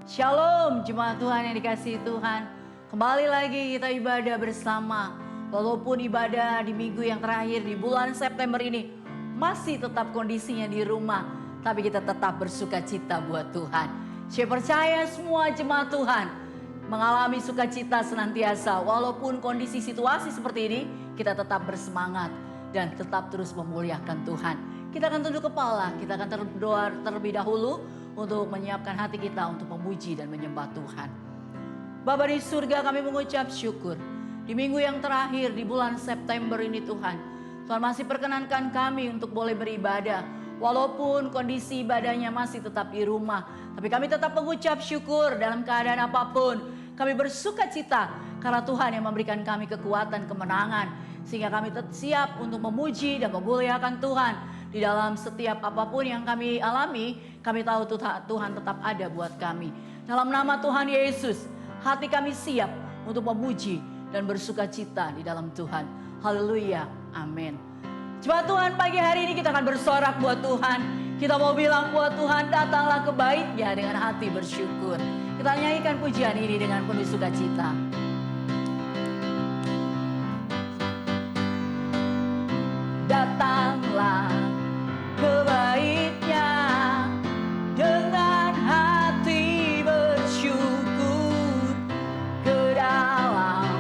Shalom jemaat Tuhan yang dikasihi Tuhan. Kembali lagi kita ibadah bersama. Walaupun ibadah di minggu yang terakhir di bulan September ini masih tetap kondisinya di rumah, tapi kita tetap bersuka cita buat Tuhan. Saya percaya semua jemaat Tuhan mengalami sukacita senantiasa. Walaupun kondisi situasi seperti ini, kita tetap bersemangat dan tetap terus memuliakan Tuhan. Kita akan tunduk kepala, kita akan berdoa terlebih dahulu untuk menyiapkan hati kita untuk memuji dan menyembah Tuhan. Bapa di surga, kami mengucap syukur. Di minggu yang terakhir di bulan September ini Tuhan, Tuhan masih perkenankan kami untuk boleh beribadah. Walaupun kondisi ibadahnya masih tetap di rumah, tapi kami tetap mengucap syukur dalam keadaan apapun. Kami bersuka cita karena Tuhan yang memberikan kami kekuatan, kemenangan, sehingga kami tetap siap untuk memuji dan memuliakan Tuhan. Di dalam setiap apapun yang kami alami, kami tahu Tuhan tetap ada buat kami. Dalam nama Tuhan Yesus, hati kami siap untuk memuji dan bersuka cita di dalam Tuhan. Haleluya, amin. Jemaat Tuhan, pagi hari ini kita akan bersorak buat Tuhan. Kita mau bilang buat Tuhan, datanglah ke baitnya dengan hati bersyukur. Kita nyanyikan pujian ini dengan penuh sukacita. Datanglah ke baitnya dengan hati bersyukur, ke dalam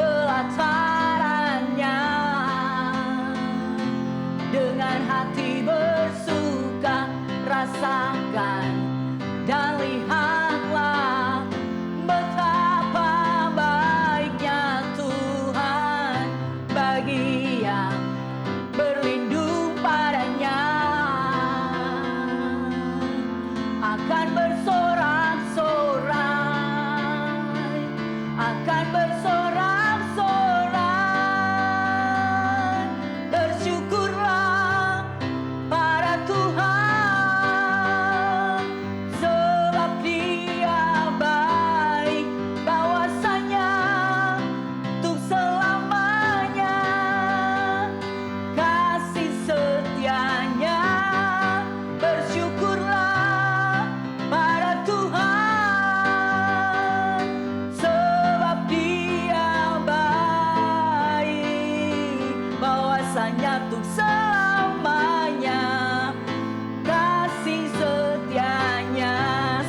pelatarannya dengan hati bersuka, rasakan dan lihatlah betapa baiknya Tuhan bagi yang berlindung padanya. Akan bersorak-sorai, akan bersorak-sorai, bersyukurlah pada Tuhan, sebab Dia baik, bahwasanya untuk selamanya kasih setianya. Bersyukurlah pada Tuhan, sebab Dia baik, bahwasanya untuk selamanya kasih setianya.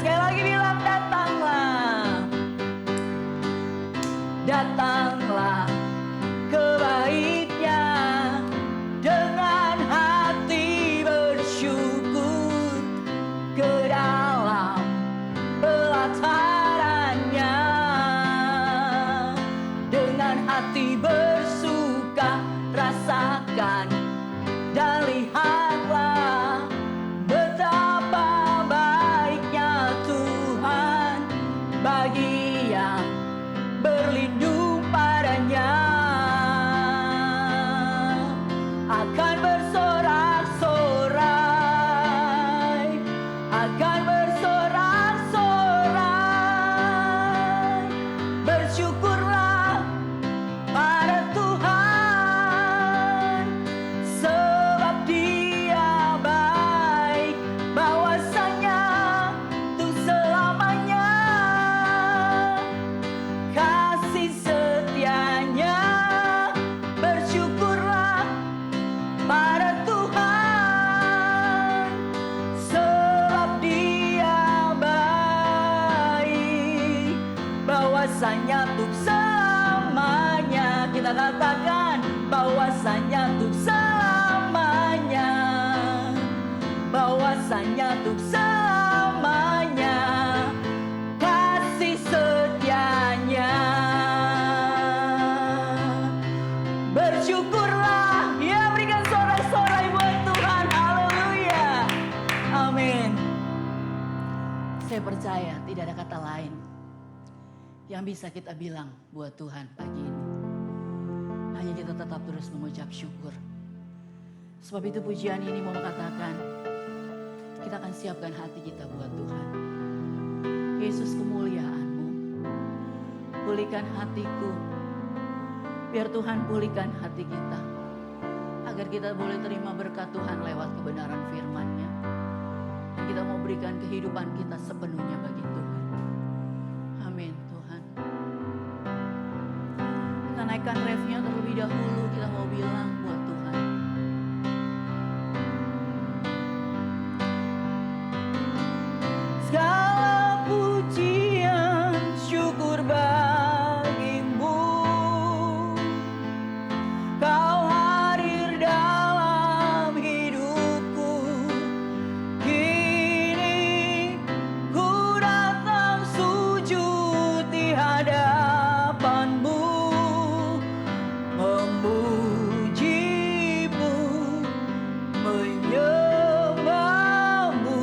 Sekali lagi bilang, datanglah, datanglah ke baitnya dengan hati bersyukur, ke dalam pelatarannya dengan hati bersuka, rasakan dan lihatlah betapa baiknya Tuhan bagi yang berlindung padanya. Akan bersorak-sorai, akan bersorak-sorai, bersyukurlah pada Tuhan, sebab Dia baik, bahwasanya untuk selamanya kasih setianya. Bersyukurlah pada Tuhan, sebab Dia baik, bahwasanya untuk selamanya. Kita katakan bahwasanya untuk selamanya, bahwasanya untuk selamanya kasih setianya. Bersyukurlah, ya, berikan sorak-sorai buat Tuhan. Haleluya, amin. Saya percaya tidak ada kata lain yang bisa kita bilang buat Tuhan pagi ini. Hanya kita tetap terus mengucap syukur. Sebab itu pujian ini mau mengatakan, kita akan siapkan hati kita buat Tuhan. Yesus, kemuliaan-Mu, pulihkan hatiku. Biar Tuhan pulihkan hati kita, agar kita boleh terima berkat Tuhan lewat kebenaran firman-Nya. kita mau berikan kehidupan kita sepenuhnya bagi Tuhan. Amin Tuhan. Kita naikkan refnya terlebih dahulu, kita mau bilang buat Tuhan. Segala pujian syukur bagimu, Kau hadir dalam hidupku. Kini ku datang sujud di hadapanmu, memujimu, menyembahmu,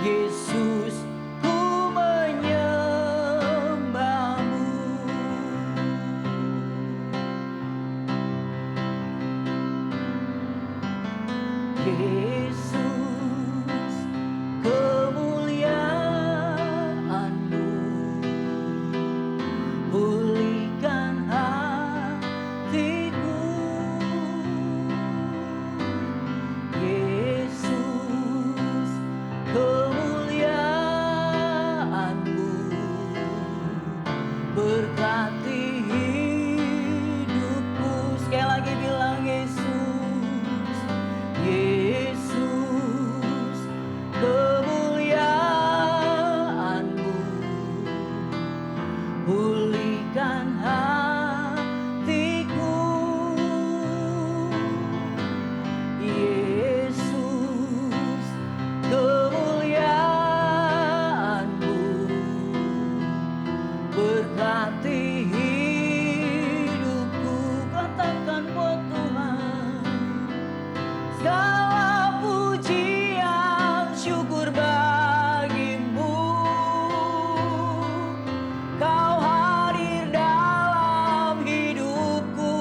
Yesus, ku menyembahmu. Yesus, kemuliaan-Mu pulihkan hatiku. Yesus, kemuliaan-Mu berkati hidupku. Sekali lagi bilang Yesus, Yesus, kemuliaan-Mu pulihkan hatiku. Yesus, kemuliaan-Mu berkati hidupku. Katakan buat Tuhan, segala pujian syukur bagimu, Kau hadir dalam hidupku.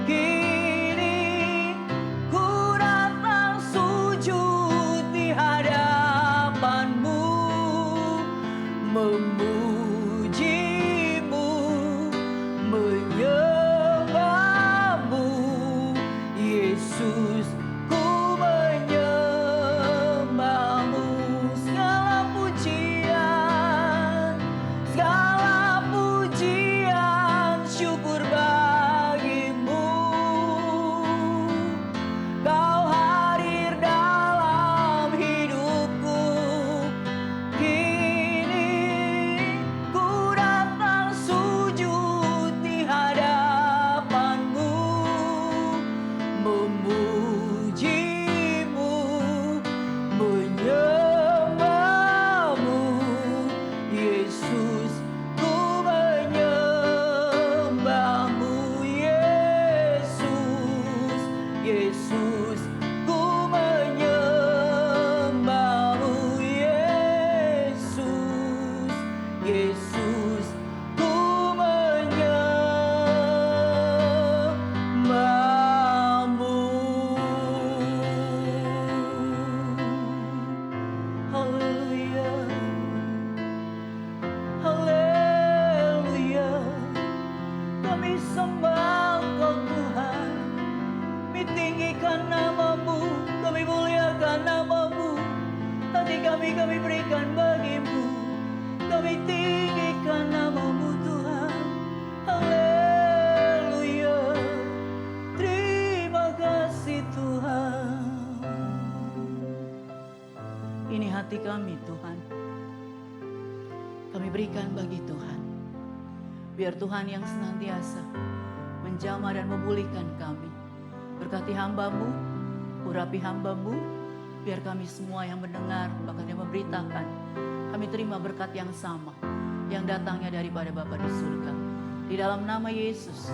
Kini ku datang sujud di hadapanmu, memujimu, menyembahmu, Yesus, ku menyembahmu. Segala pujian syukur bagimu, Kau hadir dalam hidupku. Kini ku datang sujud di hadapanmu, memujimu, menyembahmu, Yesus, ku menyembahmu. Yesus, Yesus, ku menyembahmu. Yesus, Yesus, ku menyembahmu. Haleluya, haleluya. Kami sembah Engkau Tuhan, kami tinggikan nama-Mu, kami muliakan nama-Mu. Hati kami berikan bagi-Mu, kami tinggikan nama-Mu Tuhan. Haleluya, terima kasih Tuhan. Ini hati kami Tuhan, kami berikan bagi Tuhan. Biar Tuhan yang senantiasa menjamah dan memulihkan kami. Berkati hamba-Mu, urapi hamba-Mu, biar kami semua yang mendengar, bahkan yang memberitakan, kami terima berkat yang sama, yang datangnya daripada Bapa di surga. Di dalam nama Yesus,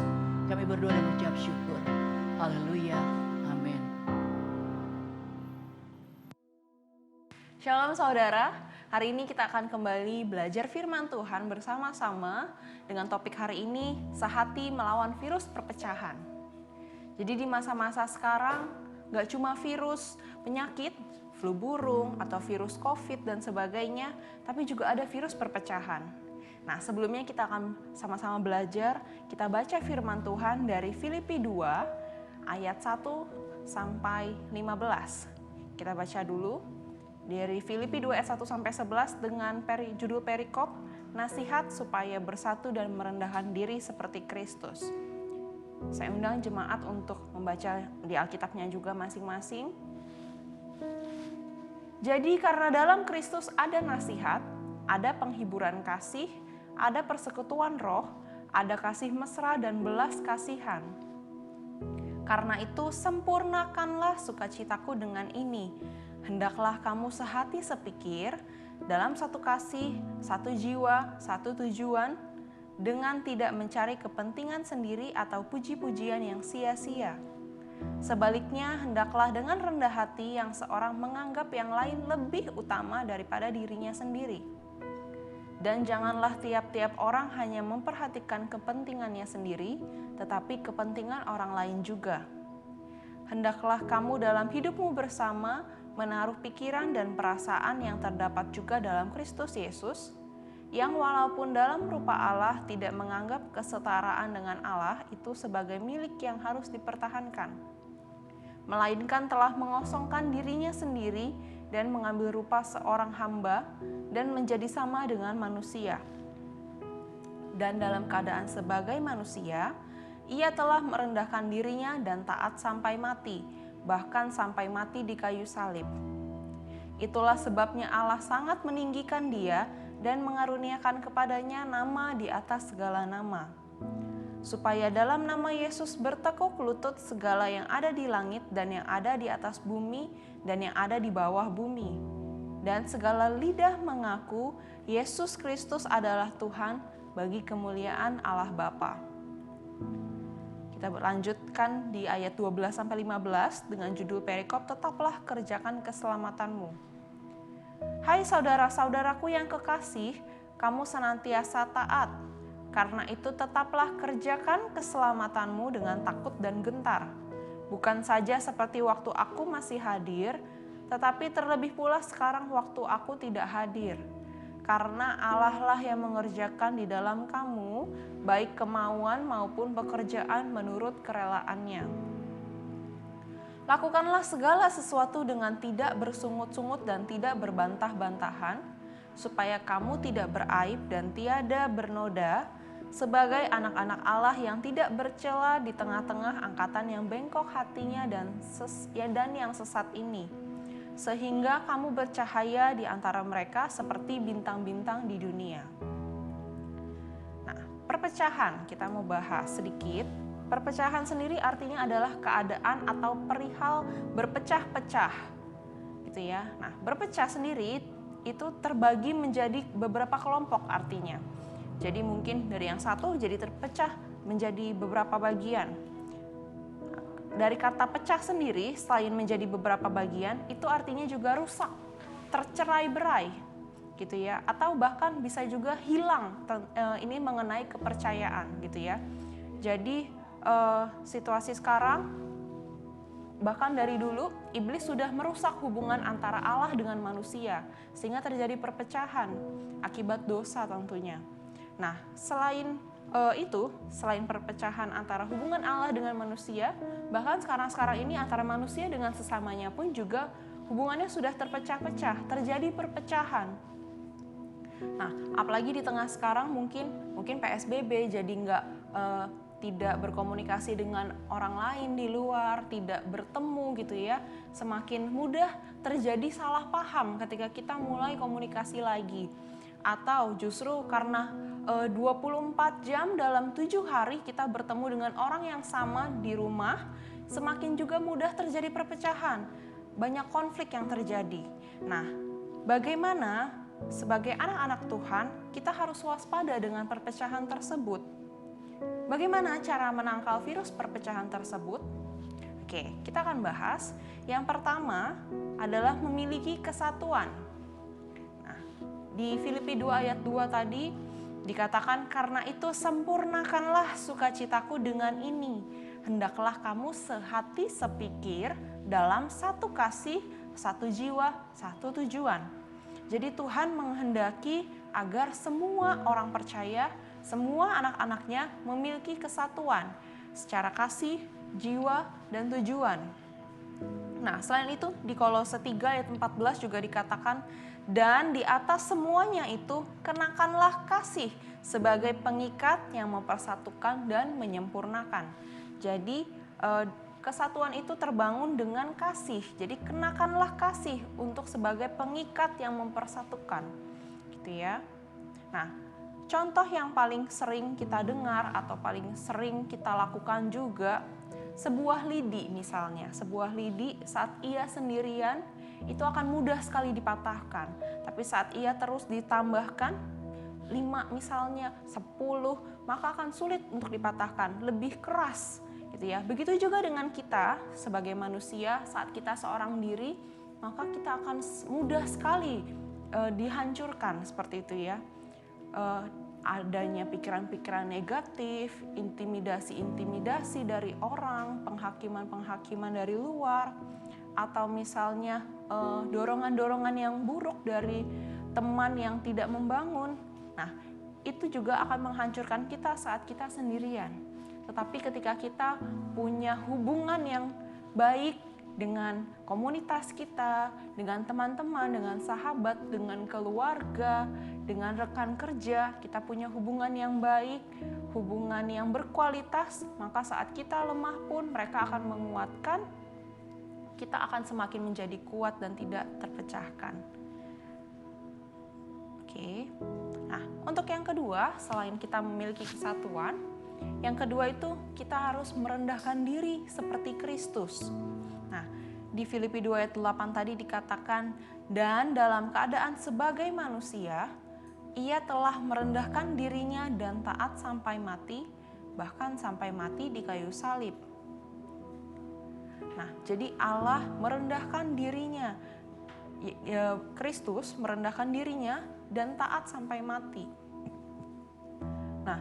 kami berdoa dan mengucap syukur. Haleluya, amin. Shalom saudara, hari ini kita akan kembali belajar firman Tuhan bersama-sama dengan topik hari ini, sehati melawan virus perpecahan. Jadi di masa-masa sekarang, gak cuma virus penyakit, flu burung, atau virus COVID dan sebagainya, tapi juga ada virus perpecahan. Nah sebelumnya kita akan sama-sama belajar, kita baca firman Tuhan dari Filipi 2 ayat 1 sampai 15. Kita baca dulu. Dari Filipi 2 ayat 1 sampai 11 dengan judul perikop, nasihat supaya bersatu dan merendahkan diri seperti Kristus. Saya undang jemaat untuk membaca di Alkitabnya juga masing-masing. Jadi karena dalam Kristus ada nasihat, ada penghiburan kasih, ada persekutuan roh, ada kasih mesra dan belas kasihan. Karena itu sempurnakanlah sukacitaku dengan ini. Hendaklah kamu sehati sepikir, dalam satu kasih, satu jiwa, satu tujuan, dengan tidak mencari kepentingan sendiri atau puji-pujian yang sia-sia. Sebaliknya, hendaklah dengan rendah hati yang seorang menganggap yang lain lebih utama daripada dirinya sendiri. Dan janganlah tiap-tiap orang hanya memperhatikan kepentingannya sendiri, tetapi kepentingan orang lain juga. Hendaklah kamu dalam hidupmu bersama menaruh pikiran dan perasaan yang terdapat juga dalam Kristus Yesus, yang walaupun dalam rupa Allah tidak menganggap kesetaraan dengan Allah itu sebagai milik yang harus dipertahankan, melainkan telah mengosongkan dirinya sendiri dan mengambil rupa seorang hamba dan menjadi sama dengan manusia. Dan dalam keadaan sebagai manusia, ia telah merendahkan dirinya dan taat sampai mati, bahkan sampai mati di kayu salib. Itulah sebabnya Allah sangat meninggikan dia dan mengaruniakan kepadanya nama di atas segala nama, supaya dalam nama Yesus bertekuk lutut segala yang ada di langit dan yang ada di atas bumi dan yang ada di bawah bumi, dan segala lidah mengaku Yesus Kristus adalah Tuhan bagi kemuliaan Allah Bapa. Kita lanjutkan di ayat 12-15 dengan judul perikop, tetaplah kerjakan keselamatanmu. Hai saudara-saudaraku yang kekasih, kamu senantiasa taat. Karena itu tetaplah kerjakan keselamatanmu dengan takut dan gentar. Bukan saja seperti waktu aku masih hadir, tetapi terlebih pula sekarang waktu aku tidak hadir. Karena Allah lah yang mengerjakan di dalam kamu, baik kemauan maupun pekerjaan menurut kerelaannya. Lakukanlah segala sesuatu dengan tidak bersungut-sungut dan tidak berbantah-bantahan, supaya kamu tidak beraib dan tiada bernoda, sebagai anak-anak Allah yang tidak bercela di tengah-tengah angkatan yang bengkok hatinya dan yang sesat ini, sehingga kamu bercahaya di antara mereka seperti bintang-bintang di dunia. Nah, perpecahan kita mau bahas sedikit. Perpecahan sendiri artinya adalah keadaan atau perihal berpecah-pecah, gitu ya. Nah, berpecah sendiri itu terbagi menjadi beberapa kelompok artinya. Jadi mungkin dari yang satu jadi terpecah menjadi beberapa bagian. Dari kata pecah sendiri, selain menjadi beberapa bagian, itu artinya juga rusak, tercerai-berai, gitu ya. Atau bahkan bisa juga hilang. Ini mengenai kepercayaan, gitu ya. Jadi situasi sekarang, bahkan dari dulu, iblis sudah merusak hubungan antara Allah dengan manusia, sehingga terjadi perpecahan akibat dosa tentunya. Nah, selain selain perpecahan antara hubungan Allah dengan manusia, bahkan sekarang ini antara manusia dengan sesamanya pun juga hubungannya sudah terpecah-pecah, terjadi perpecahan. Nah, apalagi di tengah sekarang mungkin PSBB, jadi tidak berkomunikasi dengan orang lain di luar, tidak bertemu gitu ya, semakin mudah terjadi salah paham ketika kita mulai komunikasi lagi. Atau justru karena 24 jam dalam 7 hari kita bertemu dengan orang yang sama di rumah, semakin juga mudah terjadi perpecahan, banyak konflik yang terjadi. Nah, bagaimana sebagai anak-anak Tuhan kita harus waspada dengan perpecahan tersebut? Bagaimana cara menangkal virus perpecahan tersebut? Oke, kita akan bahas. Yang pertama adalah memiliki kesatuan. Nah, di Filipi 2 ayat 2 tadi dikatakan, karena itu sempurnakanlah sukacitaku dengan ini. Hendaklah kamu sehati sepikir dalam satu kasih, satu jiwa, satu tujuan. Jadi Tuhan menghendaki agar semua orang percaya, semua anak-anaknya memiliki kesatuan secara kasih, jiwa, dan tujuan. Nah, selain itu di Kolose 3 ayat 14 juga dikatakan, dan di atas semuanya itu kenakanlah kasih sebagai pengikat yang mempersatukan dan menyempurnakan. Jadi kesatuan itu terbangun dengan kasih. Jadi kenakanlah kasih untuk sebagai pengikat yang mempersatukan. Gitu ya. Nah, contoh yang paling sering kita dengar atau paling sering kita lakukan juga, sebuah lidi misalnya. Sebuah lidi saat ia sendirian itu akan mudah sekali dipatahkan. Tapi saat ia terus ditambahkan 5 misalnya, 10, maka akan sulit untuk dipatahkan, lebih keras gitu ya. Begitu juga dengan kita sebagai manusia, saat kita seorang diri, maka kita akan mudah sekali dihancurkan seperti itu ya. Adanya pikiran-pikiran negatif, intimidasi-intimidasi dari orang, penghakiman-penghakiman dari luar, atau misalnya dorongan-dorongan yang buruk dari teman yang tidak membangun. Nah, itu juga akan menghancurkan kita saat kita sendirian. Tetapi ketika kita punya hubungan yang baik dengan komunitas kita, dengan teman-teman, dengan sahabat, dengan keluarga, dengan rekan kerja, kita punya hubungan yang baik, hubungan yang berkualitas, maka saat kita lemah pun mereka akan menguatkan, kita akan semakin menjadi kuat dan tidak terpecahkan. Oke. Nah, untuk yang kedua, selain kita memiliki kesatuan, yang kedua itu kita harus merendahkan diri seperti Kristus. Nah, di Filipi 2 ayat 8 tadi dikatakan, dan dalam keadaan sebagai manusia, ia telah merendahkan dirinya dan taat sampai mati, bahkan sampai mati di kayu salib. Nah, jadi Allah merendahkan dirinya, Kristus merendahkan dirinya dan taat sampai mati. Nah,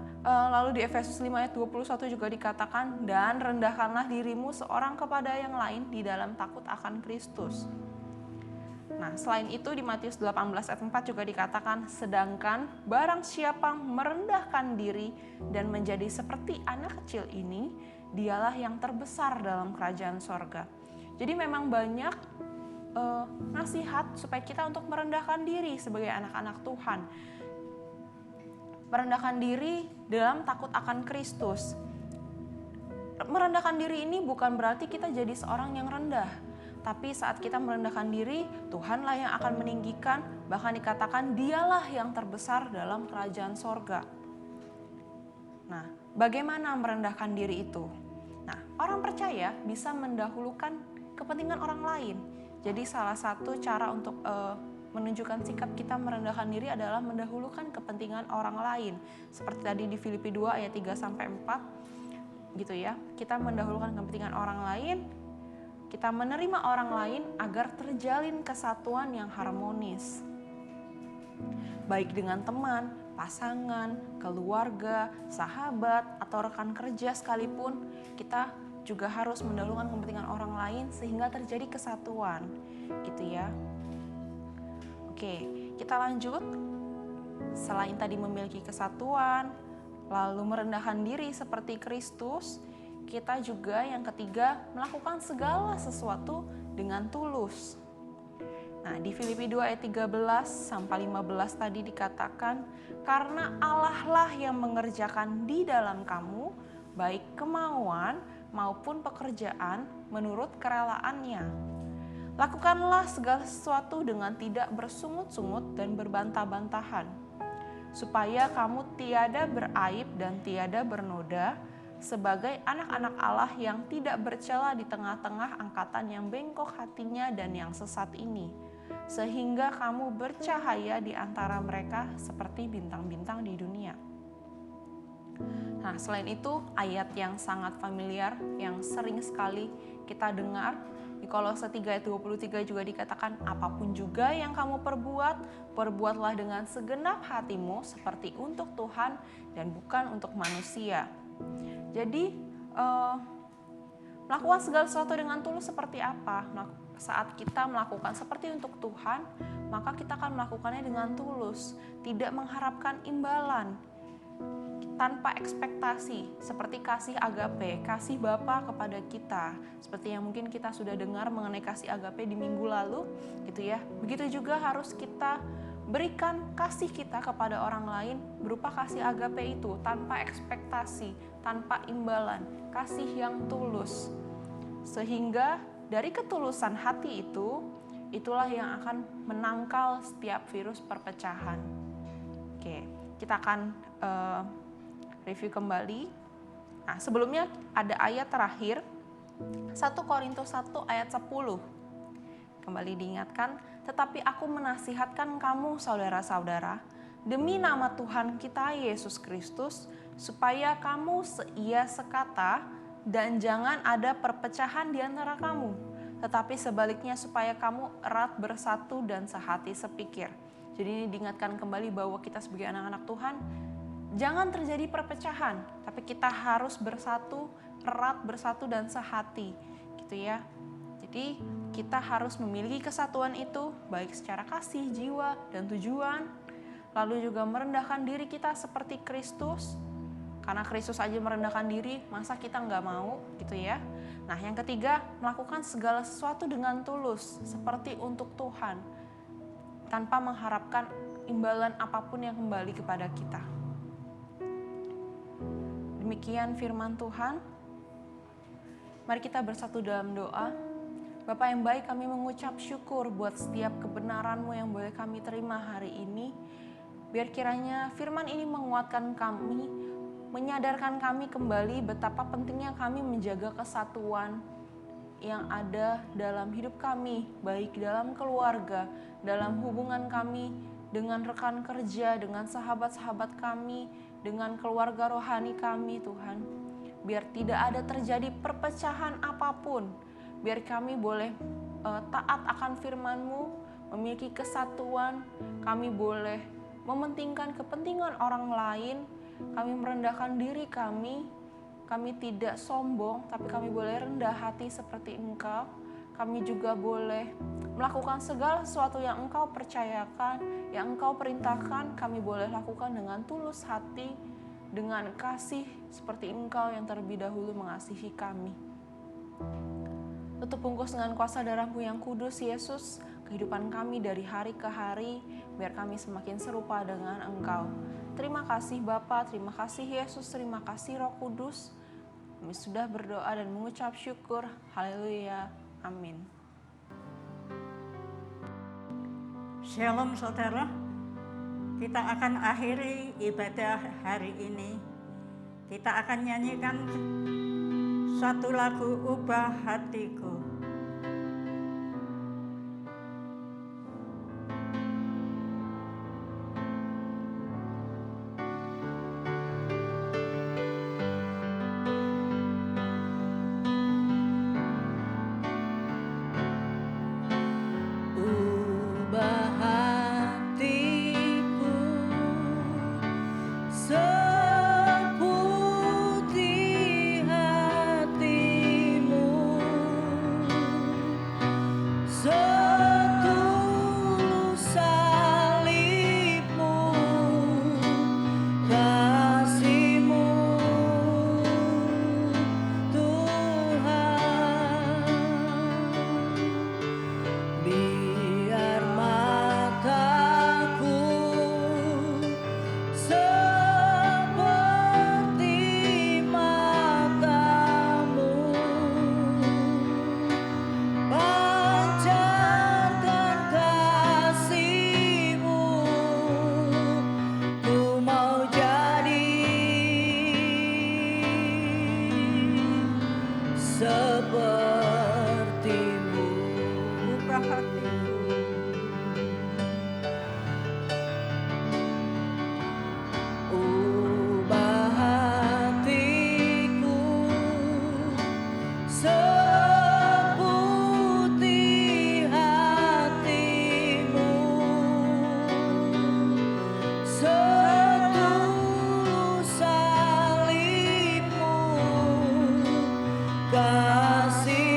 lalu di Efesus 5 ayat 21 juga dikatakan, dan rendahkanlah dirimu seorang kepada yang lain di dalam takut akan Kristus. Nah, selain itu di Matius 18 ayat 4 juga dikatakan, sedangkan barang siapa merendahkan diri dan menjadi seperti anak kecil ini, dialah yang terbesar dalam kerajaan sorga. Jadi memang banyak nasihat supaya kita untuk merendahkan diri sebagai anak-anak Tuhan. Merendahkan diri dalam takut akan Kristus. Merendahkan diri ini bukan berarti kita jadi seorang yang rendah. Tapi saat kita merendahkan diri, Tuhanlah yang akan meninggikan, bahkan dikatakan dialah yang terbesar dalam kerajaan sorga. Nah, bagaimana merendahkan diri itu? Nah, orang percaya bisa mendahulukan kepentingan orang lain. Jadi salah satu cara untuk menunjukkan sikap kita merendahkan diri adalah mendahulukan kepentingan orang lain. Seperti tadi di Filipi 2 ayat 3-4 gitu ya. Kita mendahulukan kepentingan orang lain, kita menerima orang lain agar terjalin kesatuan yang harmonis. Baik dengan teman, pasangan, keluarga, sahabat, atau rekan kerja sekalipun, kita juga harus mendahulukan kepentingan orang lain sehingga terjadi kesatuan. Gitu ya. Oke, kita lanjut. Selain tadi memiliki kesatuan, lalu merendahkan diri seperti Kristus, kita juga yang ketiga melakukan segala sesuatu dengan tulus. Nah, di Filipi 2 ayat 13-15 tadi dikatakan, karena Allah lah yang mengerjakan di dalam kamu, baik kemauan maupun pekerjaan menurut kerelaannya. Lakukanlah segala sesuatu dengan tidak bersungut-sungut dan berbantah-bantahan, supaya kamu tiada beraib dan tiada bernoda, sebagai anak-anak Allah yang tidak bercela di tengah-tengah angkatan yang bengkok hatinya dan yang sesat ini, sehingga kamu bercahaya di antara mereka seperti bintang-bintang di dunia. Nah, selain itu ayat yang sangat familiar yang sering sekali kita dengar di Kolose 3 ayat 23 juga dikatakan, apapun juga yang kamu perbuat, perbuatlah dengan segenap hatimu seperti untuk Tuhan dan bukan untuk manusia. Jadi melakukan segala sesuatu dengan tulus seperti apa? Saat kita melakukan seperti untuk Tuhan, maka kita akan melakukannya dengan tulus, tidak mengharapkan imbalan. tanpa ekspektasi, seperti kasih agape, kasih Bapa kepada kita, seperti yang mungkin kita sudah dengar mengenai kasih agape di minggu lalu, gitu ya. Begitu juga harus kita berikan kasih kita kepada orang lain berupa kasih agape itu, tanpa ekspektasi, tanpa imbalan, kasih yang tulus. Sehingga dari ketulusan hati itu, itulah yang akan menangkal setiap virus perpecahan. Oke, kita akan review kembali. Nah, sebelumnya ada ayat terakhir 1 Korintus 1 ayat 10. Kembali diingatkan, tetapi aku menasihatkan kamu saudara-saudara, demi nama Tuhan kita Yesus Kristus, supaya kamu seia sekata dan jangan ada perpecahan di antara kamu, tetapi sebaliknya supaya kamu erat bersatu dan sehati sepikir. Jadi ini diingatkan kembali bahwa kita sebagai anak-anak Tuhan, jangan terjadi perpecahan, tapi kita harus bersatu, erat bersatu dan sehati, gitu ya. Jadi kita harus memiliki kesatuan itu, baik secara kasih, jiwa, dan tujuan. Lalu juga merendahkan diri kita seperti Kristus, karena Kristus aja merendahkan diri, masa kita nggak mau, gitu ya. Nah, yang ketiga, melakukan segala sesuatu dengan tulus, seperti untuk Tuhan, tanpa mengharapkan imbalan apapun yang kembali kepada kita. Demikian firman Tuhan. Mari kita bersatu dalam doa. Bapa yang baik, kami mengucap syukur buat setiap kebenaran-Mu yang boleh kami terima hari ini. Biar kiranya firman ini menguatkan kami, menyadarkan kami kembali betapa pentingnya kami menjaga kesatuan yang ada dalam hidup kami, baik dalam keluarga, dalam hubungan kami dengan rekan kerja, dengan sahabat-sahabat kami, dengan keluarga rohani kami, Tuhan. Biar tidak ada terjadi perpecahan apapun, biar kami boleh taat akan firman-Mu, memiliki kesatuan, kami boleh mementingkan kepentingan orang lain, kami merendahkan diri kami tidak sombong, tapi kami boleh rendah hati seperti Engkau. Kami juga boleh melakukan segala sesuatu yang Engkau percayakan, yang Engkau perintahkan, kami boleh lakukan dengan tulus hati, dengan kasih seperti Engkau yang terlebih dahulu mengasihi kami. Tutup bungkus dengan kuasa darah-Mu yang kudus, Yesus, kehidupan kami dari hari ke hari, biar kami semakin serupa dengan Engkau. Terima kasih Bapa, terima kasih Yesus, terima kasih Roh Kudus. Kami sudah berdoa dan mengucap syukur. Haleluya. Amin. Shalom saudara, kita akan akhiri ibadah hari ini. Kita akan nyanyikan satu lagu, Ubah Hatiku. Kasih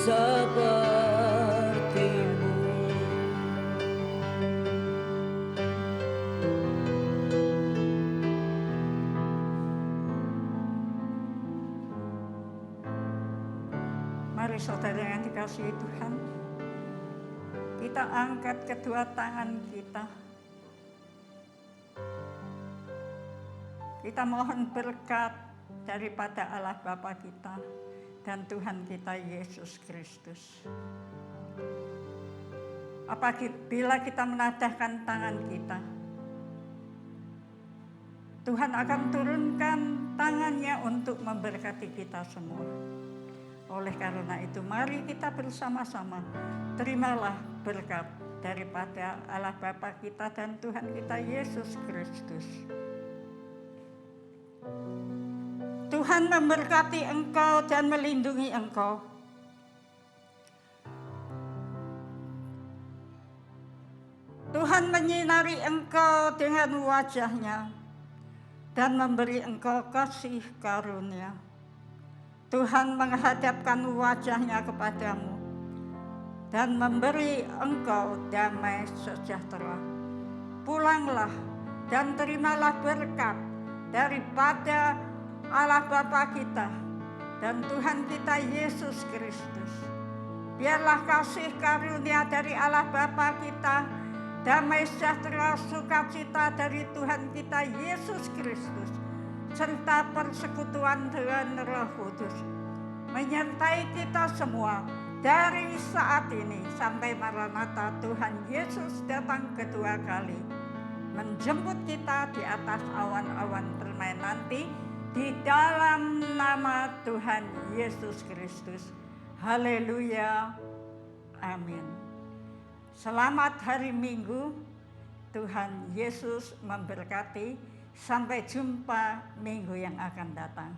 sepertimu. Mari saudara yang dikasihi Tuhan, kita angkat kedua tangan kita. Kita mohon berkat daripada Allah Bapa kita dan Tuhan kita Yesus Kristus. Apabila kita menadahkan tangan kita, Tuhan akan turunkan tangannya untuk memberkati kita semua. Oleh karena itu, mari kita bersama-sama terimalah berkat daripada Allah Bapa kita dan Tuhan kita Yesus Kristus. Tuhan memberkati engkau dan melindungi engkau. Tuhan menyinari engkau dengan wajah-Nya dan memberi engkau kasih karunia. Tuhan menghadapkan wajah-Nya kepadamu dan memberi engkau damai sejahtera. Pulanglah dan terimalah berkat daripada Allah Bapa kita dan Tuhan kita Yesus Kristus. Biarlah kasih karunia dari Allah Bapa kita, damai sejahtera, sukacita dari Tuhan kita Yesus Kristus, serta persekutuan dengan Roh Kudus menyertai kita semua dari saat ini sampai Maranatha Tuhan Yesus datang kedua kali, menjemput kita di atas awan-awan permai nanti, di dalam nama Tuhan Yesus Kristus. Haleluya. Amin. Selamat hari Minggu. Tuhan Yesus memberkati. Sampai jumpa minggu yang akan datang.